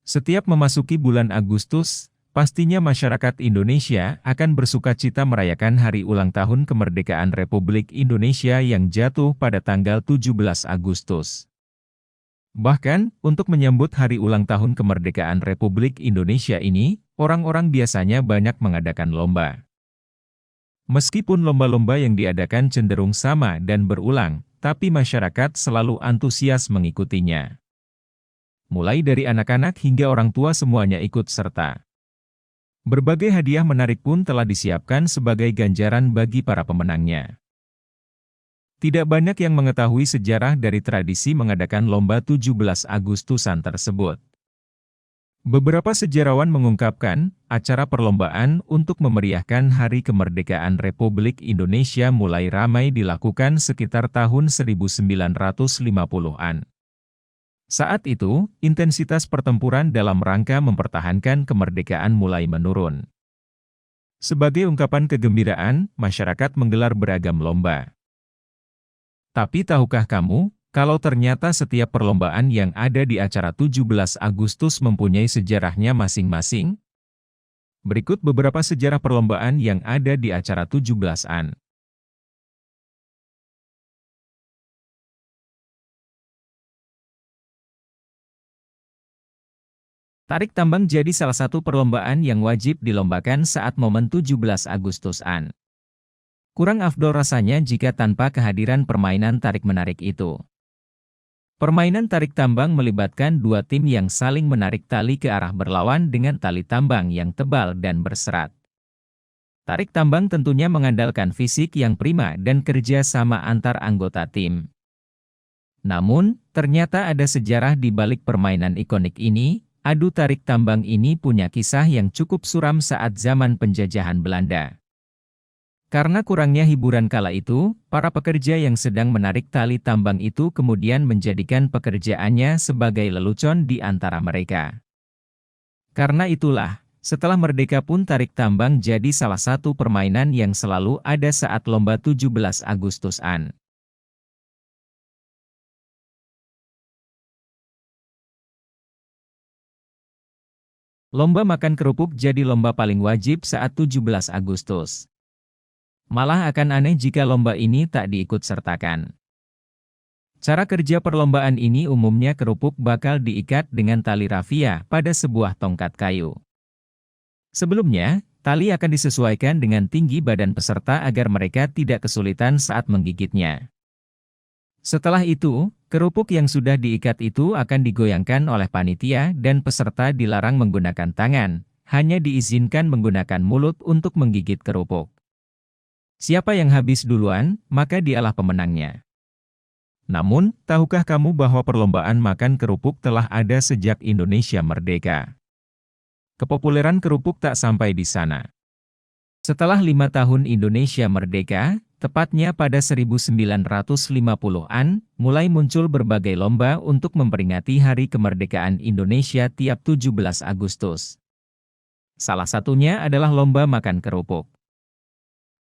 Setiap memasuki bulan Agustus, pastinya masyarakat Indonesia akan bersukacita merayakan hari ulang tahun kemerdekaan Republik Indonesia yang jatuh pada tanggal 17 Agustus. Bahkan, untuk menyambut hari ulang tahun kemerdekaan Republik Indonesia ini, orang-orang biasanya banyak mengadakan lomba. Meskipun lomba-lomba yang diadakan cenderung sama dan berulang, tapi masyarakat selalu antusias mengikutinya. Mulai dari anak-anak hingga orang tua semuanya ikut serta. Berbagai hadiah menarik pun telah disiapkan sebagai ganjaran bagi para pemenangnya. Tidak banyak yang mengetahui sejarah dari tradisi mengadakan lomba 17 Agustusan tersebut. Beberapa sejarawan mengungkapkan, acara perlombaan untuk memeriahkan Hari Kemerdekaan Republik Indonesia mulai ramai dilakukan sekitar tahun 1950-an. Saat itu, intensitas pertempuran dalam rangka mempertahankan kemerdekaan mulai menurun. Sebagai ungkapan kegembiraan, masyarakat menggelar beragam lomba. Tapi tahukah kamu, kalau ternyata setiap perlombaan yang ada di acara 17 Agustus mempunyai sejarahnya masing-masing? Berikut beberapa sejarah perlombaan yang ada di acara 17-an. Tarik tambang jadi salah satu perlombaan yang wajib dilombakan saat momen 17 Agustusan. Kurang afdol rasanya jika tanpa kehadiran permainan tarik-menarik itu. Permainan tarik tambang melibatkan dua tim yang saling menarik tali ke arah berlawan dengan tali tambang yang tebal dan berserat. Tarik tambang tentunya mengandalkan fisik yang prima dan kerja sama antar anggota tim. Namun, ternyata ada sejarah di balik permainan ikonik ini. Adu tarik tambang ini punya kisah yang cukup suram saat zaman penjajahan Belanda. Karena kurangnya hiburan kala itu, para pekerja yang sedang menarik tali tambang itu kemudian menjadikan pekerjaannya sebagai lelucon di antara mereka. Karena itulah, setelah merdeka pun tarik tambang jadi salah satu permainan yang selalu ada saat lomba 17 Agustusan. Lomba makan kerupuk jadi lomba paling wajib saat 17 Agustus. Malah akan aneh jika lomba ini tak diikut-sertakan. Cara kerja perlombaan ini umumnya kerupuk bakal diikat dengan tali rafia pada sebuah tongkat kayu. Sebelumnya, tali akan disesuaikan dengan tinggi badan peserta agar mereka tidak kesulitan saat menggigitnya. Setelah itu, kerupuk yang sudah diikat itu akan digoyangkan oleh panitia dan peserta dilarang menggunakan tangan, hanya diizinkan menggunakan mulut untuk menggigit kerupuk. Siapa yang habis duluan, maka dialah pemenangnya. Namun, tahukah kamu bahwa perlombaan makan kerupuk telah ada sejak Indonesia merdeka? Kepopuleran kerupuk tak sampai di sana. Setelah 5 tahun Indonesia merdeka, tepatnya pada 1950-an, mulai muncul berbagai lomba untuk memperingati Hari Kemerdekaan Indonesia tiap 17 Agustus. Salah satunya adalah lomba makan kerupuk.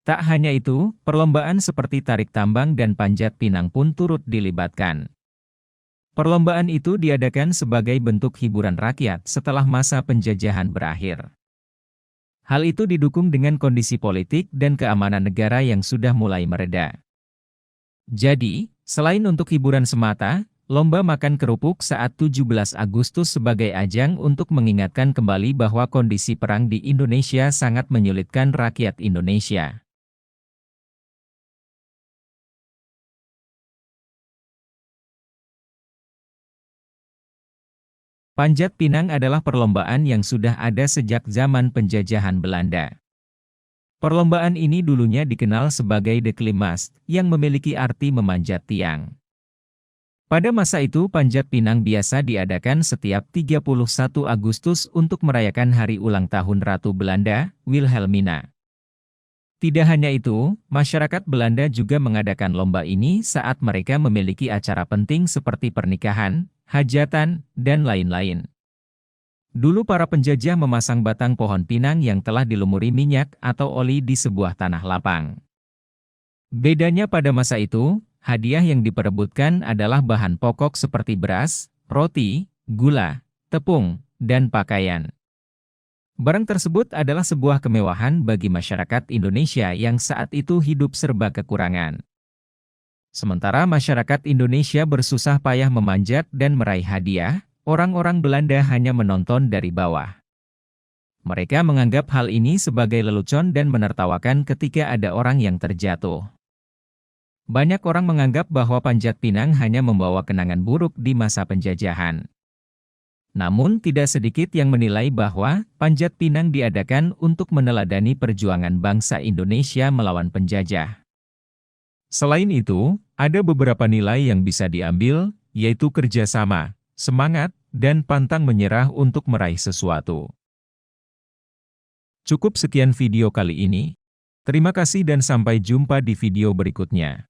Tak hanya itu, perlombaan seperti tarik tambang dan panjat pinang pun turut dilibatkan. Perlombaan itu diadakan sebagai bentuk hiburan rakyat setelah masa penjajahan berakhir. Hal itu didukung dengan kondisi politik dan keamanan negara yang sudah mulai mereda. Jadi, selain untuk hiburan semata, lomba makan kerupuk saat 17 Agustus sebagai ajang untuk mengingatkan kembali bahwa kondisi perang di Indonesia sangat menyulitkan rakyat Indonesia. Panjat pinang adalah perlombaan yang sudah ada sejak zaman penjajahan Belanda. Perlombaan ini dulunya dikenal sebagai de klimas, yang memiliki arti memanjat tiang. Pada masa itu panjat pinang biasa diadakan setiap 31 Agustus untuk merayakan hari ulang tahun Ratu Belanda, Wilhelmina. Tidak hanya itu, masyarakat Belanda juga mengadakan lomba ini saat mereka memiliki acara penting seperti pernikahan, hajatan, dan lain-lain. Dulu para penjajah memasang batang pohon pinang yang telah dilumuri minyak atau oli di sebuah tanah lapang. Bedanya pada masa itu, hadiah yang diperebutkan adalah bahan pokok seperti beras, roti, gula, tepung, dan pakaian. Barang tersebut adalah sebuah kemewahan bagi masyarakat Indonesia yang saat itu hidup serba kekurangan. Sementara masyarakat Indonesia bersusah payah memanjat dan meraih hadiah, orang-orang Belanda hanya menonton dari bawah. Mereka menganggap hal ini sebagai lelucon dan menertawakan ketika ada orang yang terjatuh. Banyak orang menganggap bahwa Panjat Pinang hanya membawa kenangan buruk di masa penjajahan. Namun tidak sedikit yang menilai bahwa Panjat Pinang diadakan untuk meneladani perjuangan bangsa Indonesia melawan penjajah. Selain itu, ada beberapa nilai yang bisa diambil, yaitu kerjasama, semangat, dan pantang menyerah untuk meraih sesuatu. Cukup sekian video kali ini. Terima kasih dan sampai jumpa di video berikutnya.